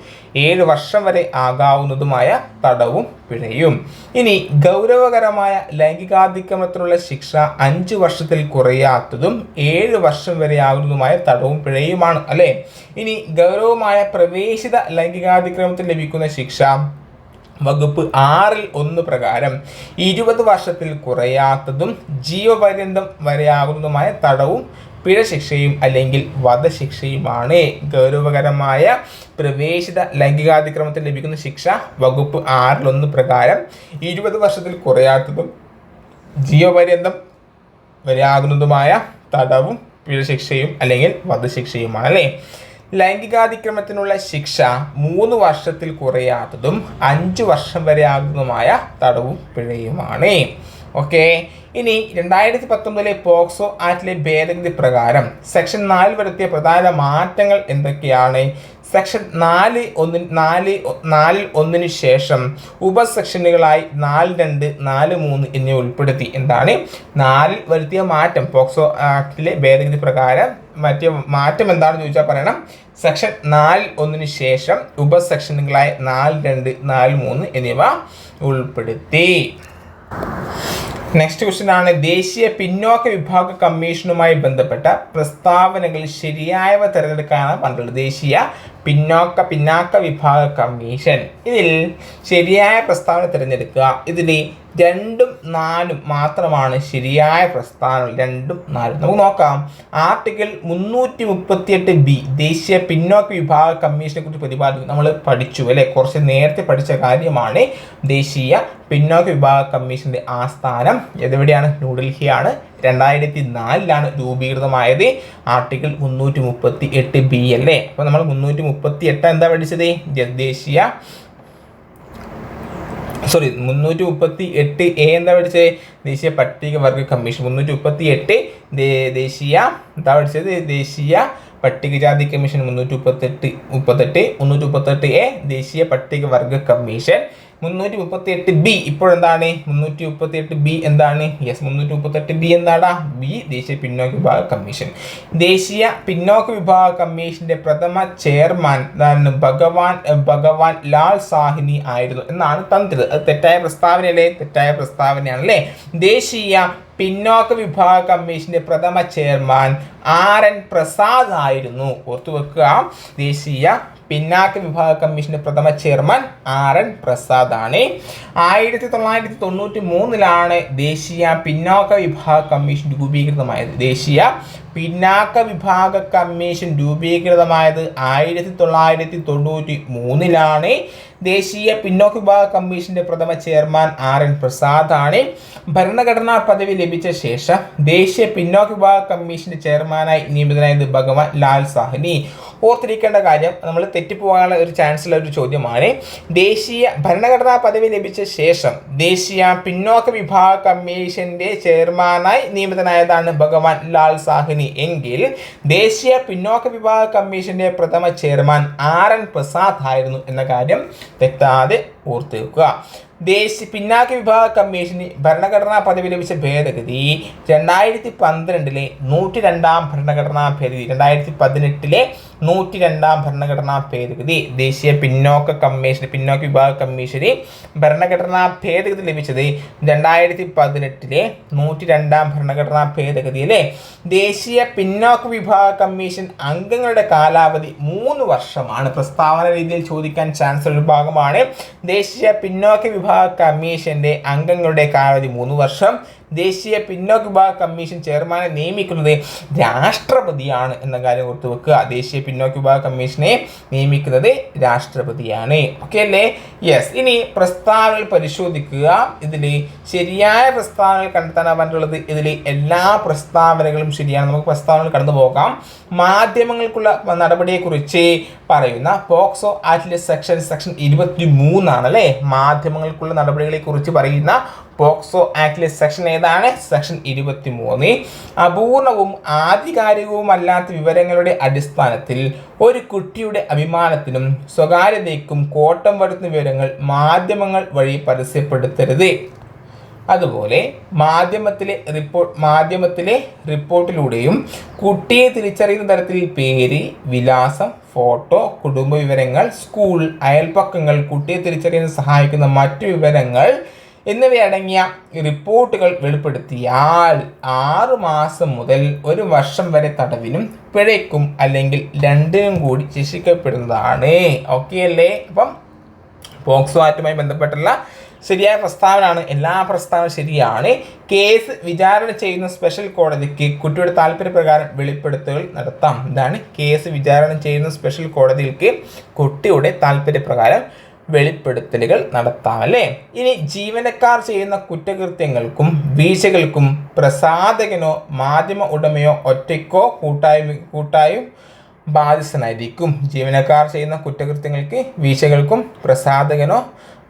7 വർഷം വരെ ആകാവുന്നതുമായ തടവും പിഴയും. ഇനി ഗൗരവകരമായ ലൈംഗികാതിക്രമത്തിനുള്ള ശിക്ഷ 5 വർഷത്തിൽ കുറയാത്തതും 7 വർഷം വരെ ആകുന്നതുമായ തടവും പിഴയുമാണ് അല്ലേ. ഇനി ഗൗരവമായ പ്രവേശിത ലൈംഗികാതിക്രമത്തിൽ ലഭിക്കുന്ന ശിക്ഷ വകുപ്പ് 6(1) പ്രകാരം 20 വർഷത്തിൽ കുറയാത്തതും ജീവപര്യന്തം വരെയാകുന്നതുമായ തടവും പിഴശിക്ഷയും അല്ലെങ്കിൽ വധശിക്ഷയുമാണ്. ഗൗരവകരമായ പ്രവേശിത ലൈംഗികാതിക്രമത്തിൽ ലഭിക്കുന്ന ശിക്ഷ വകുപ്പ് 6(1) പ്രകാരം 20 വർഷത്തിൽ കുറയാത്തതും ജീവപര്യന്തം വരെയാകുന്നതുമായ തടവും പിഴശിക്ഷയും അല്ലെങ്കിൽ വധശിക്ഷയുമാണ് അല്ലേ. ലൈംഗികാതിക്രമത്തിനുള്ള ശിക്ഷ 3 വർഷത്തിൽ കുറയാത്തതും 5 വർഷം വരെ ആകുന്നതുമായ തടവും പിഴയുമാണ്. ഓക്കെ, ഇനി 2019 പോക്സോ ആക്ടിലെ ഭേദഗതി പ്രകാരം സെക്ഷൻ 4 വരുത്തിയ പ്രധാന മാറ്റങ്ങൾ എന്തൊക്കെയാണ്? സെക്ഷൻ 4(1) ശേഷം ഉപസെക്ഷനുകളായി 4(2), 4(3) എന്നിവ ഉൾപ്പെടുത്തി. 4 വരുത്തിയ മാറ്റം, പോക്സോ ആക്ടിലെ ഭേദഗതി പ്രകാരം മാറ്റം എന്താണെന്ന് ചോദിച്ചാൽ പറയണം. സെക്ഷൻ 4(1) ശേഷം ഉപസെക്ഷനുകളായി 4(2), 4(3) എന്നിവ ഉൾപ്പെടുത്തി. നെക്സ്റ്റ് ക്വസ്റ്റ്യൻ ആണ്, ദേശീയ പിന്നോക്ക വിഭാഗ കമ്മീഷനുമായി ബന്ധപ്പെട്ട പ്രസ്താവനകൾ ശരിയായവ തിരഞ്ഞെടുക്കാനാണ് പറഞ്ഞിട്ടുള്ളത്. ദേശീയ പിന്നാക്ക വിഭാഗ കമ്മീഷൻ. ഇതിൽ ശരിയായ പ്രസ്താവന തിരഞ്ഞെടുക്കുക. ഇതിൽ 2ഉം 4ഉം മാത്രമാണ് ശരിയായ പ്രസ്താവന. 2ഉം 4ഉം നമുക്ക് നോക്കാം. ആർട്ടിക്കിൾ 338B ദേശീയ പിന്നോക്ക വിഭാഗ കമ്മീഷനെ കുറിച്ച് പ്രതിപാദിക്കും. നമ്മൾ പഠിച്ചു അല്ലെ, കുറച്ച് നേരത്തെ പഠിച്ച കാര്യമാണ്. ദേശീയ പിന്നോക്ക വിഭാഗ കമ്മീഷന്റെ ആസ്ഥാനം എവിടെയാണ്? ന്യൂഡൽഹിയാണ്. 2004 രൂപീകൃതമായത്. ആർട്ടിക്കിൾ 338B അല്ലേ. അപ്പോൾ നമ്മൾ 338 എന്താ പഠിച്ചത്? 338A എന്താ പഠിച്ചത്? ദേശീയ പട്ടികവർഗ കമ്മീഷൻ. 338 ദേശീയ എന്താ പഠിച്ചത്? ദേശീയ പട്ടികജാതി കമ്മീഷൻ. 338A ദേശീയ പട്ടികവർഗ കമ്മീഷൻ. 338B ഇപ്പോഴെന്താണ്? 338B എന്താണ്? യെസ്, 338B എന്താടാ? ബി ദേശീയ പിന്നോക്ക വിഭാഗ കമ്മീഷൻ. ദേശീയ പിന്നോക്ക വിഭാഗ കമ്മീഷന്റെ പ്രഥമ ചെയർമാൻ ഭഗവാൻ ലാൽ സാഹ്നി ആയിരുന്നു എന്നാണ് തന്നിട്ടത്. അത് തെറ്റായ പ്രസ്താവനയല്ലേ? തെറ്റായ പ്രസ്താവനയാണല്ലേ. ദേശീയ പിന്നോക്ക വിഭാഗ കമ്മീഷന്റെ പ്രഥമ ചെയർമാൻ RN പ്രസാദ് ആയിരുന്നു. ഓർത്തു വെക്കുക, ദേശീയ പിന്നാക്ക വിഭാഗ കമ്മീഷന്റെ പ്രഥമ ചെയർമാൻ RN പ്രസാദ് ആണ്. 1993 ദേശീയ പിന്നോക്ക വിഭാഗ കമ്മീഷൻ രൂപീകൃതമായത്. ദേശീയ പിന്നാക്ക വിഭാഗ കമ്മീഷൻ രൂപീകൃതമായത് 1993 ദേശീയ പിന്നോക്ക വിഭാഗ കമ്മീഷന്റെ പ്രഥമ ചെയർമാൻ RN പ്രസാദ് ആണ്. ഭരണഘടനാ പദവി ലഭിച്ച ശേഷം ദേശീയ പിന്നോക്ക വിഭാഗ കമ്മീഷന്റെ ചെയർമാനായി നിയമിതനായത് ഭഗവാൻ ലാൽ സാഹ്നി. ഓർത്തിരിക്കേണ്ട കാര്യം, നമ്മൾ തെറ്റിപ്പോകാനുള്ള ഒരു ചാൻസ് ഉള്ള ഒരു ചോദ്യമാണ്. ദേശീയ ഭരണഘടനാ പദവി ലഭിച്ച ശേഷം ദേശീയ പിന്നോക്ക വിഭാഗ കമ്മീഷന്റെ ചെയർമാനായി നിയമിതനായതാണ് ഭഗവാൻ ലാൽ സാഹ്നി എങ്കിൽ ദേശീയ പിന്നോക്ക വിഭാഗ കമ്മീഷന്റെ പ്രഥമ ചെയർമാൻ RN പ്രസാദ് ആയിരുന്നു എന്ന കാര്യം തെറ്റാതെ ഓർത്ത് വെക്കുക. പിന്നാക്ക വിഭാഗ കമ്മീഷന് ഭരണഘടനാ പദവി ലഭിച്ച ഭേദഗതി 2012 102 ഭരണഘടനാ ഭേദഗതി, 2018 102 ഭരണഘടനാ ഭേദഗതി. ദേശീയ പിന്നോക്ക വിഭാഗ കമ്മീഷന് ഭരണഘടനാ ഭേദഗതി ലഭിച്ചത് 2018 102 ഭരണഘടനാ ഭേദഗതിയിലെ ദേശീയ പിന്നോക്ക വിഭാഗ കമ്മീഷൻ അംഗങ്ങളുടെ കാലാവധി 3 വർഷമാണ്. പ്രസ്താവന രീതിയിൽ ചോദിക്കാൻ ചാൻസ് ഉള്ള ഭാഗമാണ്. ദേശീയ പിന്നോക്ക വിഭാഗ കമ്മീഷന്റെ അംഗങ്ങളുടെ കാലാവധി 3 വർഷം. ദേശീയ പിന്നോക്ക വിഭാഗ കമ്മീഷൻ ചെയർമാനെ നിയമിക്കുന്നത് രാഷ്ട്രപതിയാണ് എന്ന കാര്യം ഓർത്തു വെക്കുക. ദേശീയ പിന്നോക്ക വിഭാഗ കമ്മീഷനെ നിയമിക്കുന്നത് രാഷ്ട്രപതിയാണ്. ഓക്കെ അല്ലേ? യെസ്. ഇനി പ്രസ്താവനകൾ പരിശോധിക്കുക. ഇതിൽ ശരിയായ പ്രസ്താവനകൾ കണ്ടെത്താനാണ് പറഞ്ഞിട്ടുള്ളത്. ഇതിൽ എല്ലാ പ്രസ്താവനകളും ശരിയാണ്. നമുക്ക് പ്രസ്താവനകൾ കടന്നു പോകാം. മാധ്യമങ്ങൾക്കുള്ള നടപടിയെക്കുറിച്ച് പറയുന്ന പോക്സോ ആക്ടിലെ സെക്ഷൻ 23 ആണ് അല്ലേ? മാധ്യമങ്ങൾക്കുള്ള നടപടികളെ കുറിച്ച് പറയുന്ന പോക്സോ ആക്ടിലെ സെക്ഷൻ ഏതാണ്? സെക്ഷൻ 23. അപൂർണവും ആധികാരികവുമല്ലാത്ത വിവരങ്ങളുടെ അടിസ്ഥാനത്തിൽ ഒരു കുട്ടിയുടെ അഭിമാനത്തിനും സ്വകാര്യതയ്ക്കും കോട്ടം വരുത്തുന്ന വിവരങ്ങൾ മാധ്യമങ്ങൾ വഴി പരസ്യപ്പെടുത്തരുത്. അതുപോലെ മാധ്യമത്തിലെ റിപ്പോർട്ടിലൂടെയും കുട്ടിയെ തിരിച്ചറിയുന്ന തരത്തിൽ പേര്, വിലാസം, ഫോട്ടോ, കുടുംബ വിവരങ്ങൾ, സ്കൂൾ, അയൽപ്പക്കങ്ങൾ, കുട്ടിയെ തിരിച്ചറിയാൻ സഹായിക്കുന്ന മറ്റു വിവരങ്ങൾ എന്നിവയടങ്ങിയ റിപ്പോർട്ടുകൾ വെളിപ്പെടുത്തിയാൽ 6 മാസം മുതൽ 1 വർഷം വരെ തടവിനും പിഴയ്ക്കും അല്ലെങ്കിൽ രണ്ടിനും കൂടി ശിക്ഷിക്കപ്പെടുന്നതാണ്. ഓക്കെ അല്ലേ? അപ്പം പോക്സോ ആക്ടുമായി ബന്ധപ്പെട്ടുള്ള ശരിയായ പ്രസ്താവനയാണ്. എല്ലാ പ്രസ്താവനയും ശരിയാണ്. കേസ് വിചാരണ ചെയ്യുന്ന സ്പെഷ്യൽ കോടതിക്ക് കുട്ടിയുടെ താല്പര്യപ്രകാരം വെളിപ്പെടുത്തലുകൾ നടത്താം. ഇതാണ് കേസ് വിചാരണ ചെയ്യുന്ന സ്പെഷ്യൽ കോടതികൾക്ക് കുട്ടിയുടെ താല്പര്യപ്രകാരം വെളിപ്പെടുത്തലുകൾ നടത്താം അല്ലേ? ഇനി ജീവനക്കാർ ചെയ്യുന്ന കുറ്റകൃത്യങ്ങൾക്കും വീഴ്ചകൾക്കും പ്രസാധകനോ മാധ്യമ ഉടമയോ ഒറ്റയ്ക്കോ കൂട്ടായും ബാധ്യസ്ഥനായിരിക്കും. ജീവനക്കാർ ചെയ്യുന്ന കുറ്റകൃത്യങ്ങൾക്ക് വീഴ്ചകൾക്കും പ്രസാധകനോ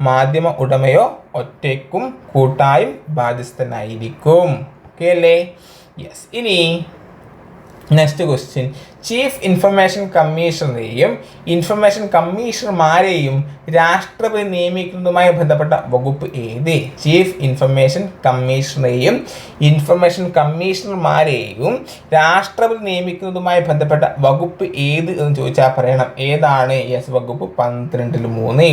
മാധ്യമ ഉടമയോ ഒറ്റയ്ക്കും കൂട്ടായും ബാധ്യസ്ഥനായിരിക്കും. ഓക്കെ അല്ലേ? യെസ്. ഇനി നെക്സ്റ്റ് ക്വസ്റ്റ്യൻ. ചീഫ് ഇൻഫർമേഷൻ കമ്മീഷണറെയും ഇൻഫർമേഷൻ കമ്മീഷണർമാരെയും രാഷ്ട്രപതി നിയമിക്കുന്നതുമായി ബന്ധപ്പെട്ട വകുപ്പ് ഏത്? ചീഫ് ഇൻഫർമേഷൻ കമ്മീഷണറെയും ഇൻഫർമേഷൻ കമ്മീഷണർമാരെയും രാഷ്ട്രപതി നിയമിക്കുന്നതുമായി ബന്ധപ്പെട്ട വകുപ്പ് ഏത് എന്ന് ചോദിച്ചാൽ പറയണം. ഏതാണ്? യെസ്, വകുപ്പ് 12(3).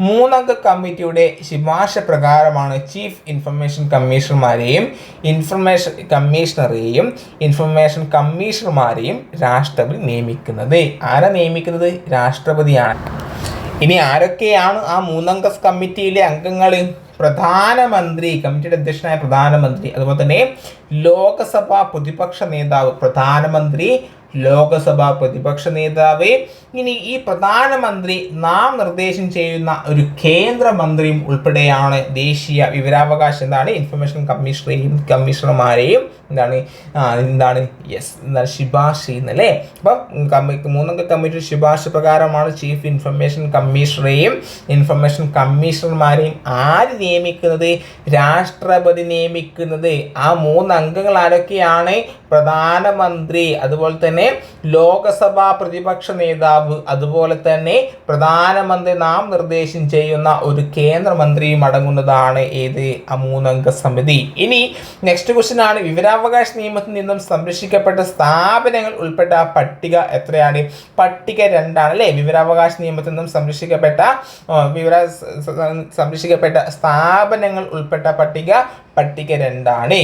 3 അംഗ കമ്മിറ്റിയുടെ ശുപാർശ പ്രകാരമാണ് ചീഫ് ഇൻഫർമേഷൻ കമ്മീഷണർമാരെയും ഇൻഫർമേഷൻ കമ്മീഷണർമാരെയും രാഷ്ട്രപതി നിയമിക്കുന്നത്. ആരാ നിയമിക്കുന്നത്? രാഷ്ട്രപതിയാണ്. ഇനി ആരൊക്കെയാണ് ആ 3 അംഗ കമ്മിറ്റിയിലെ അംഗങ്ങൾ? പ്രധാനമന്ത്രി, കമ്മിറ്റിയുടെ അധ്യക്ഷനായ പ്രധാനമന്ത്രി, അതുപോലെ തന്നെ ലോകസഭാ പ്രതിപക്ഷ നേതാവ്, പ്രധാനമന്ത്രി, ലോകസഭാ പ്രതിപക്ഷ നേതാവ്. ഇനി ഈ പ്രധാനമന്ത്രി നാം നിർദ്ദേശം ചെയ്യുന്ന ഒരു കേന്ദ്രമന്ത്രിയും ഉൾപ്പെടെയാണ് ദേശീയ വിവരാവകാശം ഇൻഫർമേഷൻ കമ്മീഷണർമാരെയും ശുപാർശ ചെയ്യുന്നല്ലേ. അപ്പം 3 അംഗ കമ്മിറ്റി ശുപാർശ പ്രകാരമാണ് ചീഫ് ഇൻഫർമേഷൻ കമ്മീഷണറെയും ഇൻഫർമേഷൻ കമ്മീഷണർമാരെയും ആര് നിയമിക്കുന്നത്? രാഷ്ട്രപതി നിയമിക്കുന്നത്. ആ 3 അംഗങ്ങൾ ആരൊക്കെയാണ്? പ്രധാനമന്ത്രി, അതുപോലെ തന്നെ ലോകസഭാ പ്രതിപക്ഷ നേതാവ്, അതുപോലെ തന്നെ പ്രധാനമന്ത്രി നാം നിർദ്ദേശം ചെയ്യുന്ന ഒരു കേന്ദ്രമന്ത്രിയും അടങ്ങുന്നതാണ് ഏത്? ആ 3 അംഗ സമിതി. ഇനി നെക്സ്റ്റ് ക്വസ്റ്റ്യൻ ആണ്. വിവരാവകാശ നിയമത്തിൽ നിന്നും സംരക്ഷിക്കപ്പെട്ട സ്ഥാപനങ്ങൾ ഉൾപ്പെട്ട പട്ടിക എത്രയാണ്? പട്ടിക 2 ആണ് അല്ലേ? വിവരാവകാശ നിയമത്തിൽ നിന്നും സംരക്ഷിക്കപ്പെട്ട സ്ഥാപനങ്ങൾ ഉൾപ്പെട്ട പട്ടിക 2 ആണ്.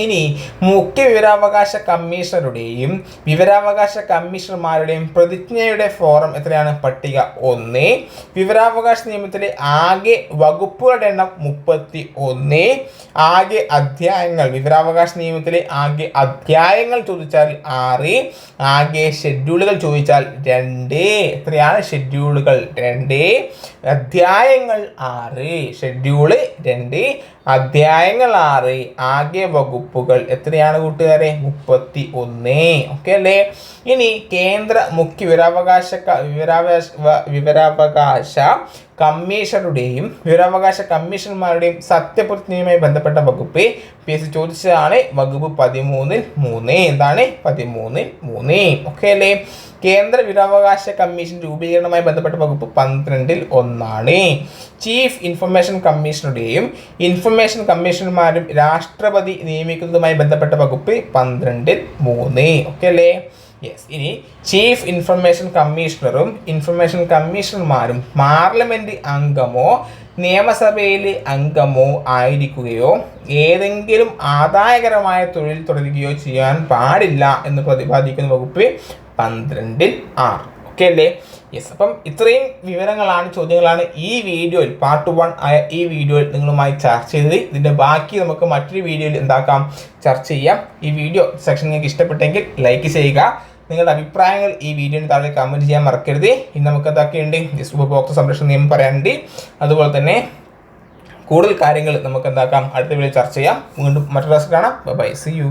ഇനി മുഖ്യ വിവരാവകാശ കമ്മീഷണറുടെയും വിവരാവകാശ കമ്മീഷണർമാരുടെയും പ്രതിജ്ഞയുടെ ഫോറം എത്രയാണ്? പട്ടിക 1. വിവരാവകാശ നിയമത്തിലെ ആകെ വകുപ്പുകളുടെ എണ്ണം 31. ആകെ അധ്യായങ്ങൾ വിവരാവകാശ നിയമത്തിലെ ആകെ അധ്യായങ്ങൾ ചോദിച്ചാൽ 6. ആകെ ഷെഡ്യൂളുകൾ ചോദിച്ചാൽ 2. എത്രയാണ് ഷെഡ്യൂളുകൾ? 2. അധ്യായങ്ങൾ 6. ഷെഡ്യൂള് 2, അധ്യായങ്ങൾ 6, ആകെ വകുപ്പുകൾ എത്രയാണ് കൂട്ടുകാരെ? 31. ഓക്കെ അല്ലേ? ഇനി കേന്ദ്ര മുഖ്യ വിവരാവകാശ കമ്മീഷണറുടെയും വിവരാവകാശ കമ്മീഷണർമാരുടെയും സത്യപ്രതിജ്ഞയുമായി ബന്ധപ്പെട്ട വകുപ്പ് PSC ചോദിച്ചതാണ്. വകുപ്പ് 13-3. എന്താണ്? 13-3. ഓക്കെ അല്ലേ? കേന്ദ്ര വിവരാവകാശ കമ്മീഷൻ രൂപീകരണവുമായി ബന്ധപ്പെട്ട വകുപ്പ് 12-1. ചീഫ് ഇൻഫർമേഷൻ കമ്മീഷണറുടെയും ഇൻഫർമേഷൻ കമ്മീഷണർമാരും രാഷ്ട്രപതി നിയമിക്കുന്നതുമായി ബന്ധപ്പെട്ട വകുപ്പ് 12-3. ഓക്കെ അല്ലേ? യെസ്. ഇനി ചീഫ് ഇൻഫർമേഷൻ കമ്മീഷണറും ഇൻഫർമേഷൻ കമ്മീഷണർമാരും പാർലമെന്റ് അംഗമോ നിയമസഭയിലെ അംഗമോ ആയിരിക്കുകയോ ഏതെങ്കിലും ആദായകരമായ തൊഴിൽ തുടരുകയോ ചെയ്യാൻ പാടില്ല എന്ന് പ്രതിപാദിക്കുന്ന വകുപ്പ് 12-6. ഓക്കെ അല്ലേ? യെസ്. അപ്പം ഇത്രയും വിവരങ്ങളാണ്, ചോദ്യങ്ങളാണ് ഈ വീഡിയോയിൽ പാർട്ട് 1 ആയ ഈ വീഡിയോയിൽ നിങ്ങളുമായി ചർച്ച ചെയ്തത്. ഇതിൻ്റെ ബാക്കി നമുക്ക് മറ്റൊരു വീഡിയോയിൽ എന്താക്കാം, ചർച്ച ചെയ്യാം. ഈ വീഡിയോ സെക്ഷൻ നിങ്ങൾക്ക് ഇഷ്ടപ്പെട്ടെങ്കിൽ ലൈക്ക് ചെയ്യുക. നിങ്ങളുടെ അഭിപ്രായങ്ങൾ ഈ വീഡിയോന് താഴെ കമൻറ്റ് ചെയ്യാൻ മറക്കരുത്. ഇനി നമുക്ക് എന്തൊക്കെയുണ്ട്, ഉപഭോക്തൃ സംരക്ഷണ നിയമം പറയാനുണ്ട്. അതുപോലെ തന്നെ കൂടുതൽ കാര്യങ്ങൾ നമുക്ക് എന്താക്കാം അടുത്ത വീഡിയോ ചർച്ച ചെയ്യാം. വീണ്ടും മറ്റൊരു ദിവസം കാണാം. Bye, see U.